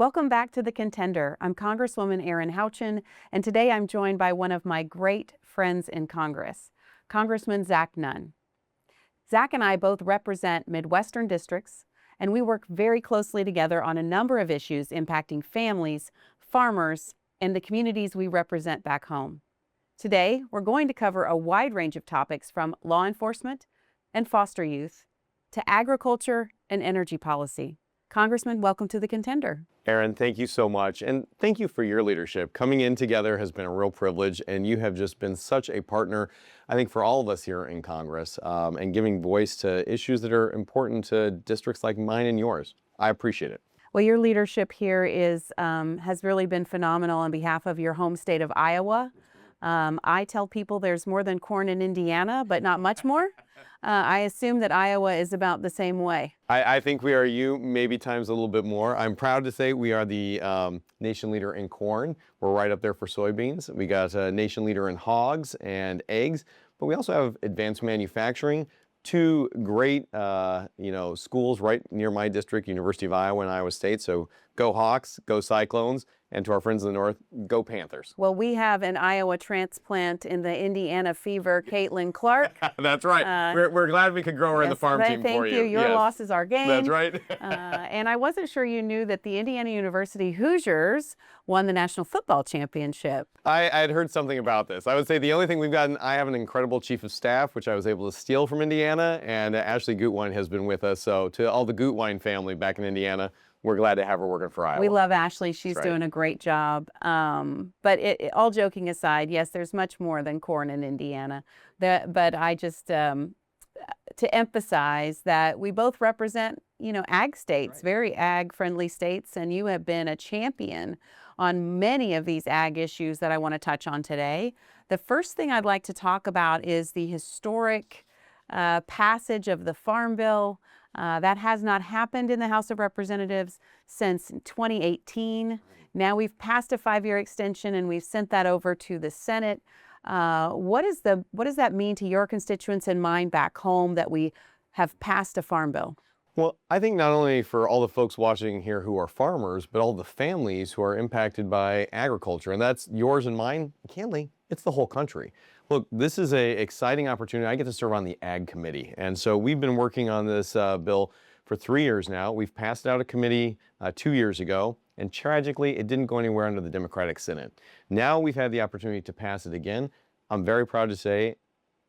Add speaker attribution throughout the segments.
Speaker 1: Welcome back to The Contender. I'm Congresswoman Erin Houchin, and today I'm joined by one of my great friends in Congress, Congressman Nunn. Zach and I both represent Midwestern districts, and we work very closely together on a number of issues impacting families, farmers, and the communities we represent back home. Today, we're going to cover a wide range of topics from law enforcement and foster youth to agriculture and energy policy. Congressman, welcome to The Contender.
Speaker 2: Erin, thank you so much, and thank you for your leadership. Coming in together has been a real privilege, and you have just been such a partner, I think, for all of us here in Congress, and giving voice to issues that are important to districts like mine and yours. I appreciate it.
Speaker 1: Well, your leadership here has really been phenomenal on behalf of your home state of Iowa. I tell people there's more than corn in Indiana, but not much more. I assume that Iowa is about the same way.
Speaker 2: I think we are you, maybe times a little bit more. I'm proud to say we are the nation leader in corn. We're right up there for soybeans. We got a nation leader in hogs and eggs, but we also have advanced manufacturing. Two great schools right near my district, University of Iowa and Iowa State. So go Hawks, go Cyclones, and to our friends in the north, go Panthers.
Speaker 1: Well, we have an Iowa transplant in the Indiana Fever, Caitlin Clark.
Speaker 2: That's right. We're glad we could grow her in the farm team for you.
Speaker 1: Thank you. Your loss is our gain.
Speaker 2: That's right.
Speaker 1: And I wasn't sure you knew that the Indiana University Hoosiers won the national football championship.
Speaker 2: I had heard something about this. I would say the only thing we've gotten, I have an incredible chief of staff, which I was able to steal from Indiana, and Ashley Gutwein has been with us. So to all the Gutwein family back in Indiana, we're glad to have her working for Iowa.
Speaker 1: We love Ashley. She's doing a great job. But all joking aside, yes, there's much more than corn in Indiana. But I just, to emphasize that we both represent, ag states, very ag-friendly states, and you have been a champion on many of these ag issues that I want to touch on today. The first thing I'd like to talk about is the historic passage of the Farm Bill. That has not happened in the House of Representatives since 2018. Now we've passed a 5-year extension and we've sent that over to the Senate. What does that mean to your constituents and mine back home that we have passed a Farm Bill?
Speaker 2: Well, I think not only for all the folks watching here who are farmers, but all the families who are impacted by agriculture, and that's yours and mine, candidly, it's the whole country. Look, this is an exciting opportunity. I get to serve on the Ag Committee, and so we've been working on this bill for 3 years now. We've passed it out of committee 2 years ago, and tragically, it didn't go anywhere under the Democratic Senate. Now we've had the opportunity to pass it again. I'm very proud to say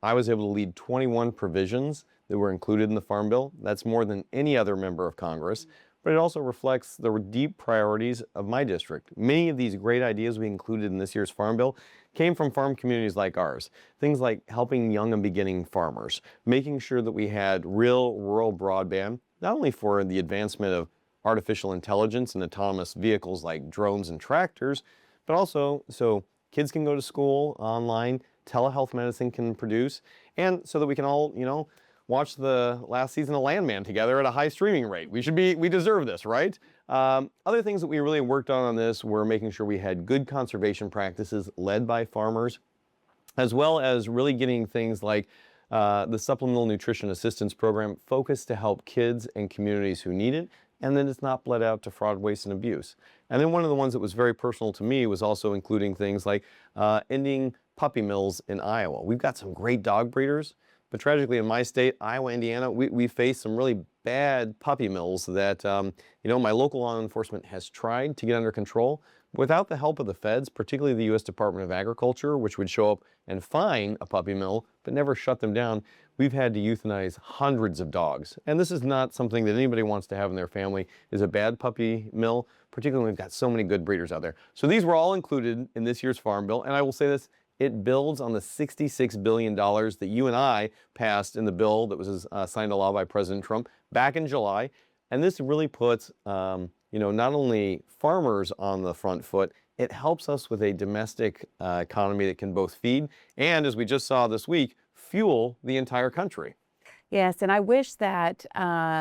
Speaker 2: I was able to lead 21 provisions that were included in the Farm Bill. That's more than any other member of Congress, but it also reflects the deep priorities of my district. Many of these great ideas we included in this year's Farm Bill came from farm communities like ours. Things like helping young and beginning farmers, making sure that we had real rural broadband, not only for the advancement of artificial intelligence and autonomous vehicles like drones and tractors, but also so kids can go to school online, telehealth medicine can produce, and so that we can all, watch the last season of Landman together at a high streaming rate. We deserve this, right? Other things that we really worked on this were making sure we had good conservation practices led by farmers, as well as really getting things like the Supplemental Nutrition Assistance Program focused to help kids and communities who need it, and then it's not bled out to fraud, waste, and abuse. And then one of the ones that was very personal to me was also including things like ending puppy mills in Iowa. We've got some great dog breeders, but tragically in my state, Iowa, Indiana, we face some really bad puppy mills that, my local law enforcement has tried to get under control. Without the help of the feds, particularly the U.S. Department of Agriculture, which would show up and fine a puppy mill, but never shut them down, we've had to euthanize hundreds of dogs. And this is not something that anybody wants to have in their family, is a bad puppy mill, particularly when we've got so many good breeders out there. So these were all included in this year's Farm Bill, and I will say this, it builds on the $66 billion that you and I passed in the bill that was signed into law by President Trump back in July. And this really puts, not only farmers on the front foot, it helps us with a domestic economy that can both feed and, as we just saw this week, fuel the entire country.
Speaker 1: Yes, and I wish that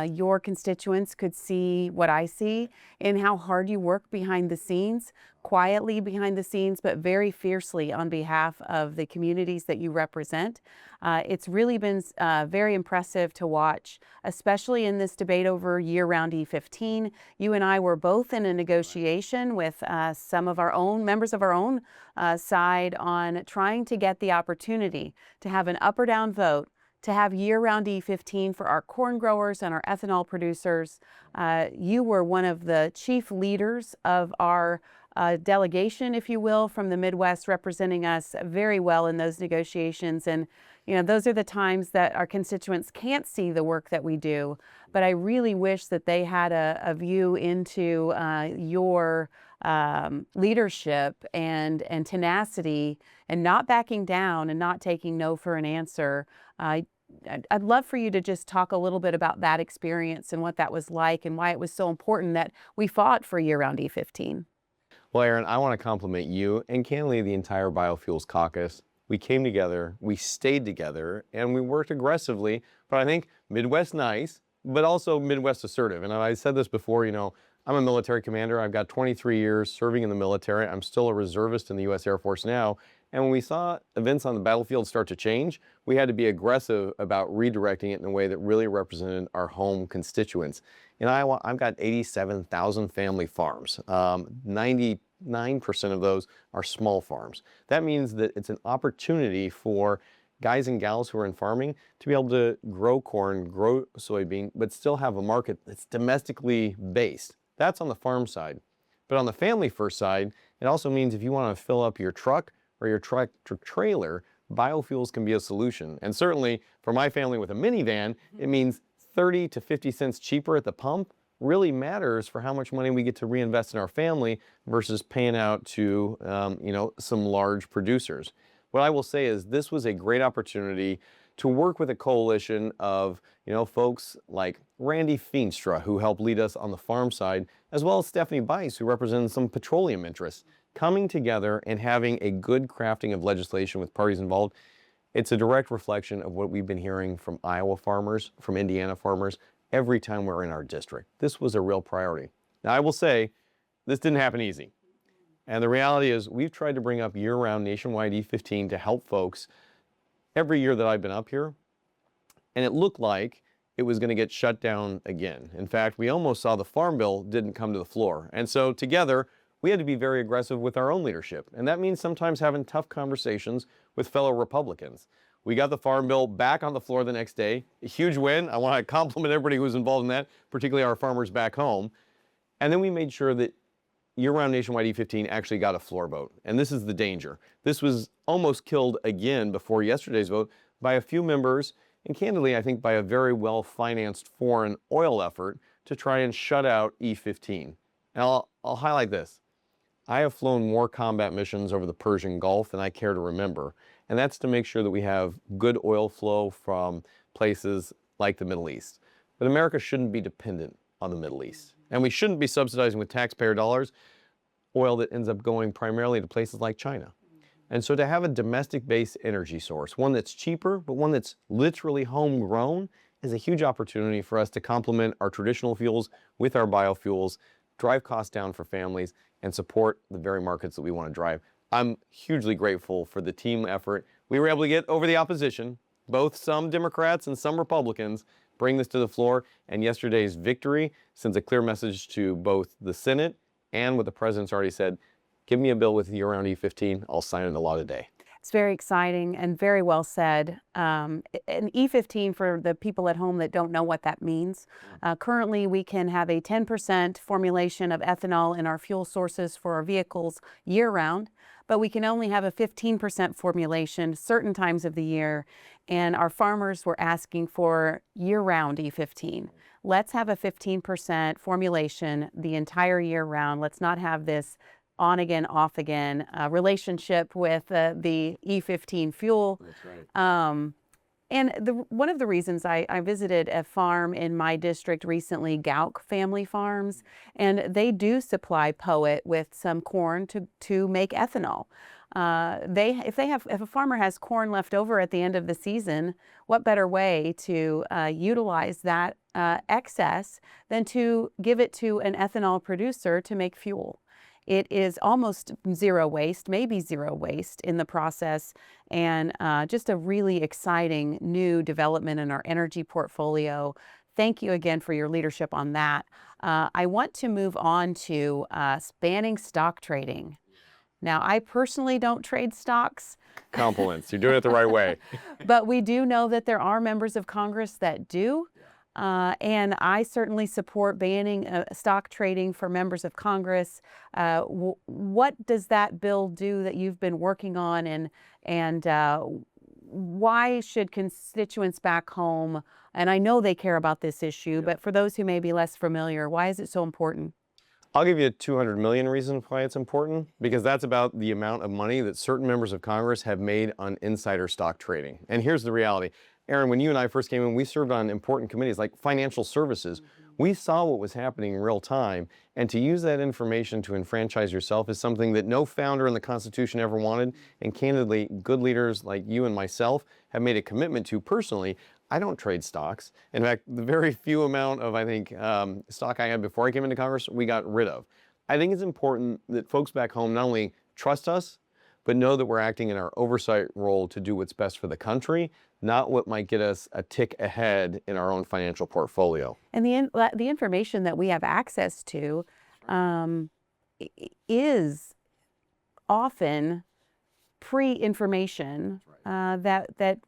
Speaker 1: your constituents could see what I see and how hard you work behind the scenes, quietly behind the scenes, but very fiercely on behalf of the communities that you represent. It's really been very impressive to watch, especially in this debate over year-round E15. You and I were both in a negotiation with some of our own members of our own side on trying to get the opportunity to have an up or down vote to have year-round E15 for our corn growers and our ethanol producers. You were one of the chief leaders of our delegation, if you will, from the Midwest, representing us very well in those negotiations. And those are the times that our constituents can't see the work that we do. But I really wish that they had a view into your leadership and tenacity and not backing down and not taking no for an answer. I'd love for you to just talk a little bit about that experience and what that was like and why it was so important that we fought for year-round E15.
Speaker 2: Well, Erin, I want to compliment you and candidly the entire Biofuels Caucus. We came together, we stayed together, and we worked aggressively, but I think Midwest nice, but also Midwest assertive. And I said this before, I'm a military commander. I've got 23 years serving in the military. I'm still a reservist in the U.S. Air Force now. And when we saw events on the battlefield start to change, we had to be aggressive about redirecting it in a way that really represented our home constituents. In Iowa, I've got 87,000 family farms. 99% of those are small farms. That means that it's an opportunity for guys and gals who are in farming to be able to grow corn, grow soybean, but still have a market that's domestically based. That's on the farm side. But on the family first side, it also means if you want to fill up your truck or your tractor trailer, biofuels can be a solution. And certainly for my family with a minivan, it means 30 to 50 cents cheaper at the pump really matters for how much money we get to reinvest in our family versus paying out to some large producers. What I will say is this was a great opportunity to work with a coalition of folks like Randy Feenstra, who helped lead us on the farm side, as well as Stephanie Bice, who represents some petroleum interests, coming together and having a good crafting of legislation with parties involved. It's a direct reflection of what we've been hearing from Iowa farmers, from Indiana farmers, every time we're in our district. This was a real priority. Now, I will say, this didn't happen easy. And the reality is we've tried to bring up year-round nationwide E15 to help folks every year that I've been up here. And it looked like it was going to get shut down again. In fact, we almost saw the Farm Bill didn't come to the floor. And so together, we had to be very aggressive with our own leadership. And that means sometimes having tough conversations with fellow Republicans. We got the Farm Bill back on the floor the next day. A huge win. I want to compliment everybody who was involved in that, particularly our farmers back home. And then we made sure that year-round nationwide E15 actually got a floor vote. And this is the danger. This was almost killed again before yesterday's vote by a few members, and candidly, I think by a very well-financed foreign oil effort to try and shut out E15. And I'll highlight this. I have flown more combat missions over the Persian Gulf than I care to remember. And that's to make sure that we have good oil flow from places like the Middle East. But America shouldn't be dependent on the Middle East. And we shouldn't be subsidizing with taxpayer dollars oil that ends up going primarily to places like China. And so to have a domestic-based energy source, one that's cheaper, but one that's literally homegrown, is a huge opportunity for us to complement our traditional fuels with our biofuels, drive costs down for families, and support the very markets that we want to drive. I'm hugely grateful for the team effort. We were able to get over the opposition, both some Democrats and some Republicans, bring this to the floor, and yesterday's victory sends a clear message to both the Senate and what the president's already said. Give me a bill with year-round E15, I'll sign it in the law today.
Speaker 1: It's very exciting and very well said. An E15, for the people at home that don't know what that means, currently we can have a 10% formulation of ethanol in our fuel sources for our vehicles year-round, but we can only have a 15% formulation certain times of the year, and our farmers were asking for year-round E15. Let's have a 15% formulation the entire year round. Let's not have this on again, off again relationship with the E15 fuel.
Speaker 2: That's right.
Speaker 1: And one of the reasons I visited a farm in my district recently, Gauck Family Farms, and they do supply Poet with some corn to make ethanol. If a farmer has corn left over at the end of the season, what better way to utilize that excess than to give it to an ethanol producer to make fuel? It is almost zero waste, maybe zero waste in the process, and just a really exciting new development in our energy portfolio. Thank you again for your leadership on that. I want to move on to banning stock trading. Now, I personally don't trade stocks.
Speaker 2: Compliments. You're doing it the right way.
Speaker 1: But we do know that there are members of Congress that do. And I certainly support banning stock trading for members of Congress. What does that bill do that you've been working on, and why should constituents back home, and I know they care about this issue, but for those who may be less familiar, why is it so important?
Speaker 2: I'll give you a 200 million reason why it's important, because that's about the amount of money that certain members of Congress have made on insider stock trading. And here's the reality. Erin, when you and I first came in, we served on important committees like financial services. We saw what was happening in real time, and to use that information to enfranchise yourself is something that no founder in the Constitution ever wanted, and candidly, good leaders like you and myself have made a commitment to personally. I don't trade stocks. In fact, the very few amount of, I think, stock I had before I came into Congress, we got rid of. I think it's important that folks back home not only trust us, but know that we're acting in our oversight role to do what's best for the country, not what might get us a tick ahead in our own financial portfolio.
Speaker 1: And the information that we have access to is often pre-information that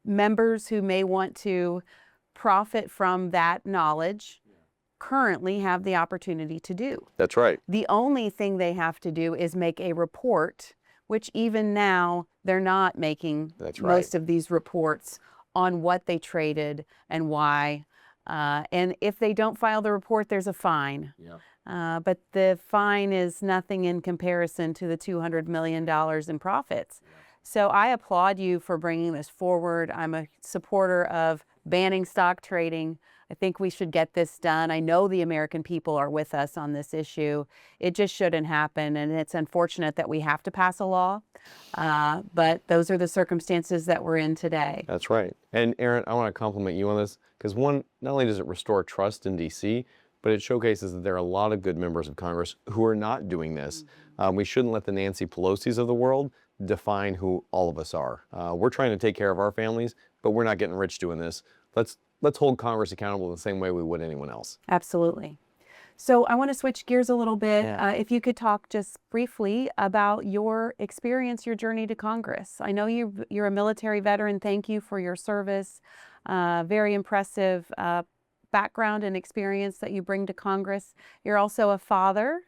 Speaker 1: members who may want to profit from that knowledge currently have the opportunity to do.
Speaker 2: That's right.
Speaker 1: The only thing they have to do is make a report, which even now they're not making.
Speaker 2: That's right.
Speaker 1: Most of these reports on what they traded and why. And if they don't file the report, there's a fine.
Speaker 2: Yeah.
Speaker 1: But the fine is nothing in comparison to the $200 million in profits. Yeah. So I applaud you for bringing this forward. I'm a supporter of banning stock trading. I think we should get this done. I know the American people are with us on this issue. It just shouldn't happen, and it's unfortunate that we have to pass a law, but those are the circumstances that we're in today.
Speaker 2: That's right. And Erin, I want to compliment you on this, because one, not only does it restore trust in D.C., but it showcases that there are a lot of good members of Congress who are not doing this. We shouldn't let the Nancy Pelosi's of the world define who all of us are. We're trying to take care of our families, but we're not getting rich doing this. Let's hold Congress accountable the same way we would anyone else.
Speaker 1: Absolutely. So I want to switch gears a little bit.
Speaker 2: Yeah.
Speaker 1: If you could talk just briefly about your experience, your journey to Congress. I know you're a military veteran. Thank you for your service. Very impressive background and experience that you bring to Congress. You're also a father.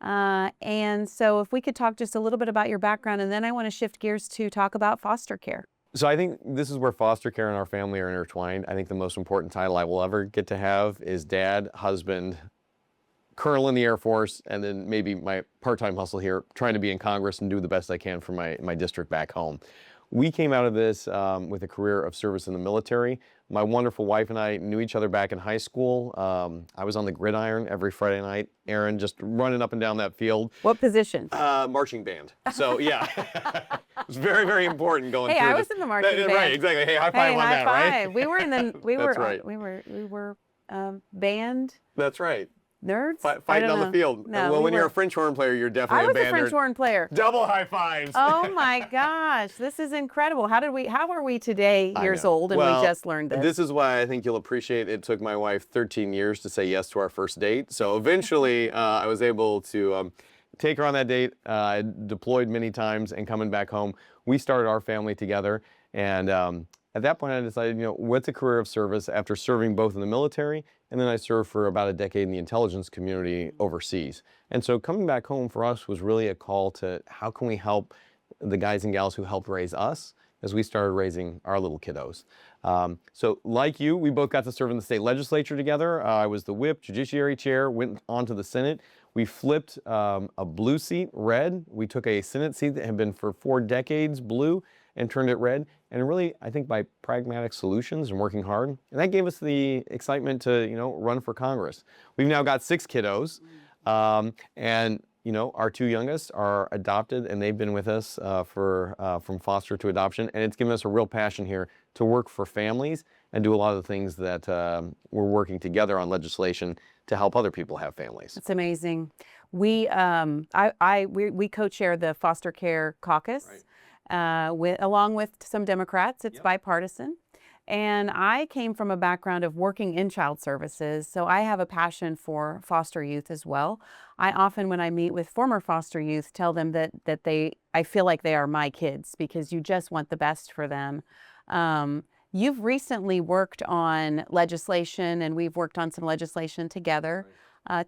Speaker 1: And so if we could talk just a little bit about your background, and then I want to shift gears to talk about foster care.
Speaker 2: So I think this is where foster care and our family are intertwined. I think the most important title I will ever get to have is dad, husband, colonel in the Air Force, and then maybe my part-time hustle here, trying to be in Congress and do the best I can for my district back home. We came out of this with a career of service in the military. My wonderful wife and I knew each other back in high school. I was on the gridiron every Friday night. Erin, just running up and down that field.
Speaker 1: What position?
Speaker 2: Marching band. So yeah, it was very, very important going through.
Speaker 1: Hey, I was in the marching band.
Speaker 2: Right, exactly. Hey, high five on
Speaker 1: high
Speaker 2: that,
Speaker 1: five.
Speaker 2: right?
Speaker 1: We were in the we
Speaker 2: That's
Speaker 1: were
Speaker 2: right.
Speaker 1: we were band
Speaker 2: That's right.
Speaker 1: nerds.
Speaker 2: Fighting on the field.
Speaker 1: No,
Speaker 2: well,
Speaker 1: we
Speaker 2: when you're
Speaker 1: were-
Speaker 2: a French horn player, you're
Speaker 1: I
Speaker 2: definitely
Speaker 1: was
Speaker 2: a
Speaker 1: a
Speaker 2: band
Speaker 1: French
Speaker 2: nerd.
Speaker 1: horn player.
Speaker 2: Double high fives.
Speaker 1: Oh my gosh, this is incredible. How are we today
Speaker 2: I
Speaker 1: years
Speaker 2: know.
Speaker 1: old and
Speaker 2: Well,
Speaker 1: we just learned this?
Speaker 2: This is why I think you'll appreciate it took my wife 13 years to say yes to our first date. So eventually I was able to take her on that date. I deployed many times, and coming back home, we started our family together. And at that point I decided, what's a career of service after serving both in the military, and then I served for about a decade in the intelligence community overseas. And so coming back home for us was really a call to how can we help the guys and gals who helped raise us as we started raising our little kiddos. So like you, we both got to serve in the state legislature together. I was the whip, judiciary chair, went on to the Senate. We flipped a blue seat red. We took a Senate seat that had been for 4 decades blue and turned it red. And really, I think by pragmatic solutions and working hard, and that gave us the excitement to, run for Congress. We've now got 6 kiddos, and you know, our two youngest are adopted, and they've been with us from foster to adoption, and it's given us a real passion here to work for families and do a lot of the things that we're working together on legislation to help other people have families.
Speaker 1: That's amazing. We we co-chair the Foster Care Caucus, along with some Democrats. It's bipartisan. And I came from a background of working in child services, so I have a passion for foster youth as well. I often, when I meet with former foster youth, tell them that I feel like they are my kids, because you just want the best for them. You've recently worked on legislation, and we've worked on some legislation together.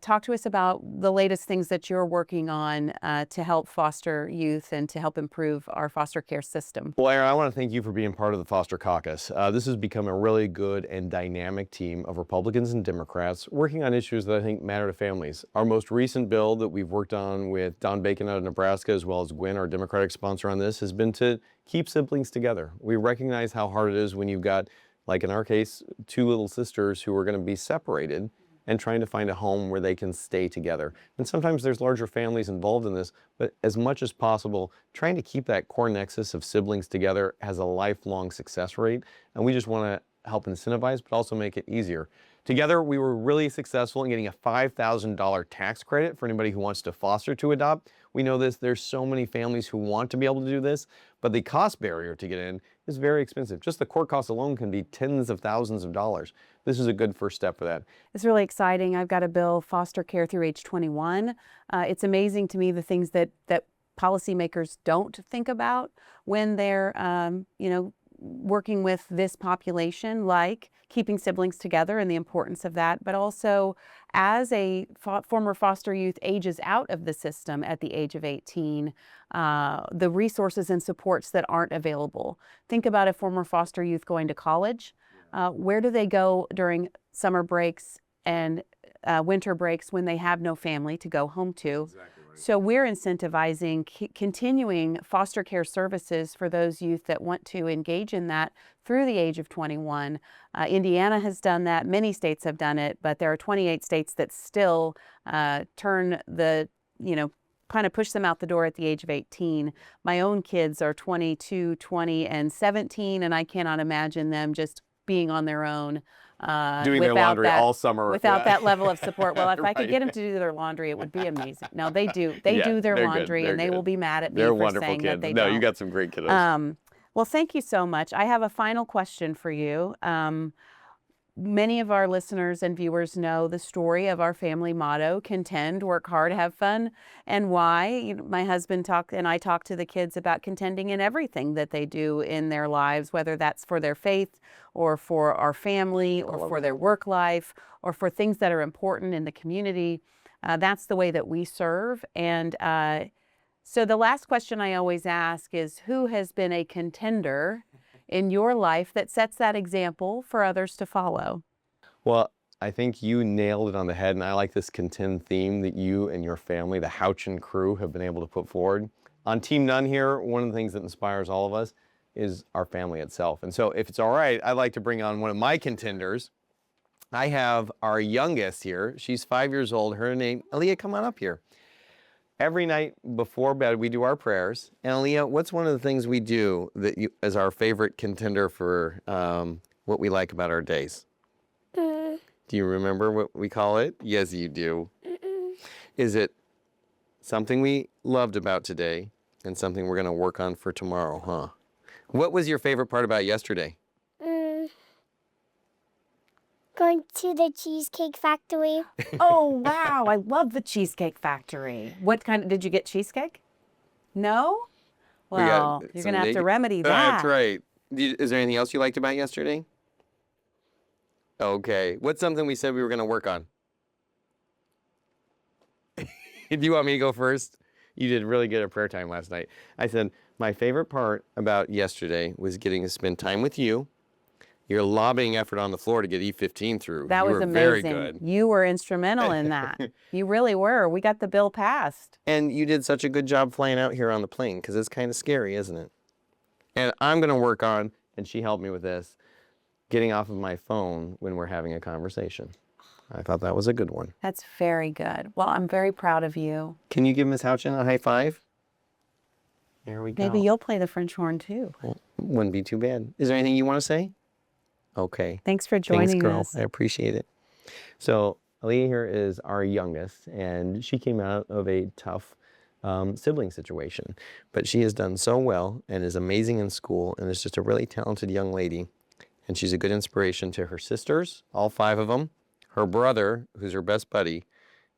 Speaker 1: Talk to us about the latest things that you're working on to help foster youth and to help improve our foster care system.
Speaker 2: Well, Erin, I want to thank you for being part of the Foster Caucus. This has become a really good and dynamic team of Republicans and Democrats working on issues that I think matter to families. Our most recent bill that we've worked on with Don Bacon out of Nebraska, as well as Gwen, our Democratic sponsor on this, has been to keep siblings together. We recognize how hard it is when you've got, like in our case, two little sisters who are going to be separated and trying to find a home where they can stay together. And sometimes there's larger families involved in this, but as much as possible, trying to keep that core nexus of siblings together has a lifelong success rate. And we just want to help incentivize, but also make it easier. Together, we were really successful in getting a $5,000 tax credit for anybody who wants to foster to adopt. We know there's so many families who want to be able to do this, but the cost barrier to get in is very expensive. Just the court costs alone can be tens of thousands of dollars. This is a good first step for that.
Speaker 1: It's really exciting. I've got a bill, foster care through age 21. It's amazing to me the things that policymakers don't think about when they're, you know, working with this population, like keeping siblings together and the importance of that, but also as a former foster youth ages out of the system at the age of 18, the resources and supports that aren't available. Think about a former foster youth going to college. Where do they go during summer breaks and winter breaks when they have no family to go home to? Exactly. So we're incentivizing continuing foster care services for those youth that want to engage in that through the age of 21. Indiana has done that. Many states have done it, but there are 28 states that still turn the, you know, kind of push them out the door at the age of 18. My own kids are 22, 20, and 17, and I cannot imagine them just being on their own.
Speaker 2: Doing their laundry all summer.
Speaker 1: Without that level of support. Well, if I could get them to do their laundry, it would be amazing. No, they do. They do their laundry, and they will be mad at me for saying that they don't.
Speaker 2: No, you got some great kiddos.
Speaker 1: Well, thank you so much. I have a final question for you. Many of our listeners and viewers know the story of our family motto: contend, work hard, have fun. And why? You know, my husband and I talk to the kids about contending in everything that they do in their lives, whether that's for their faith or for our family or for their work life or for things that are important in the community. That's the way that we serve. And so the last question I always ask is, who has been a contender in your life that sets that example for others to follow?
Speaker 2: Well, I think you nailed it on the head, and I like this contend theme that you and your family, the Houchin crew, have been able to put forward. On Team Nunn here, one of the things that inspires all of us is our family itself. And so if it's all right, I'd like to bring on one of my contenders. I have our youngest here. She's 5 years old. Her name, Aaliyah, come on up here. Every night before bed, we do our prayers. And Aaliyah, what's one of the things we do that is our favorite contender for what we like about our days? Do you remember what we call it? Yes, you do. Is it something we loved about today and something we're going to work on for tomorrow, huh? What was your favorite part about yesterday?
Speaker 3: Going to the Cheesecake Factory.
Speaker 1: Oh, wow. I love the Cheesecake Factory. What kind did you get cheesecake? No? Well, you're going to have to remedy that.
Speaker 2: That's right. Is there anything else you liked about yesterday? Okay. What's something we said we were going to work on? Do you want me to go first? You did really good at prayer time last night. I said, my favorite part about yesterday was getting to spend time with you. Your lobbying effort on the floor to get E15 through.
Speaker 1: That was amazing. Very good. You were instrumental in that. You really were. We got the bill passed.
Speaker 2: And you did such a good job flying out here on the plane, because it's kind of scary, isn't it? And I'm going to work on, and she helped me with this, getting off of my phone when we're having a conversation. I thought that was a good one.
Speaker 1: That's very good. Well, I'm very proud of you.
Speaker 2: Can you give Ms. Houchin a high five? There we go.
Speaker 1: Maybe you'll play the French horn too.
Speaker 2: Well, wouldn't be too bad. Is there anything you want to say? Okay.
Speaker 1: Thanks for joining
Speaker 2: Thanks, girl.
Speaker 1: us.
Speaker 2: I appreciate it. So Aaliyah here is our youngest, and she came out of a tough sibling situation. But she has done so well and is amazing in school and is just a really talented young lady. And she's a good inspiration to her sisters, all 5 of them, her brother, who's her best buddy,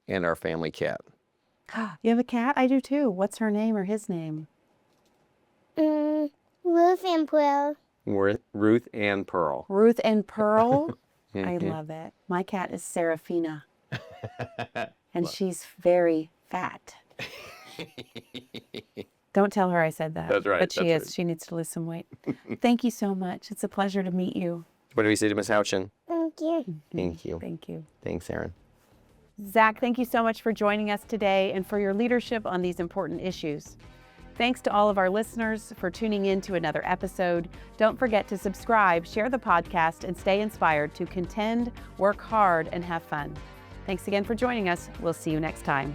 Speaker 2: and our family cat.
Speaker 1: You have a cat? I do too. What's her name or his name?
Speaker 3: Ruth and Pearl.
Speaker 2: Ruth and Pearl.
Speaker 1: Ruth and Pearl? I love it. My cat is Serafina. And she's very fat. Don't tell her I said that.
Speaker 2: That's right.
Speaker 1: But she
Speaker 2: that's
Speaker 1: is. She needs to lose some weight. Thank you so much. It's a pleasure to meet you.
Speaker 2: What do we say to Ms. Houchin?
Speaker 3: Thank you.
Speaker 2: Thank you.
Speaker 1: Thank you.
Speaker 2: Thanks, Erin.
Speaker 1: Zach, thank you so much for joining us today and for your leadership on these important issues. Thanks to all of our listeners for tuning in to another episode. Don't forget to subscribe, share the podcast, and stay inspired to contend, work hard, and have fun. Thanks again for joining us. We'll see you next time.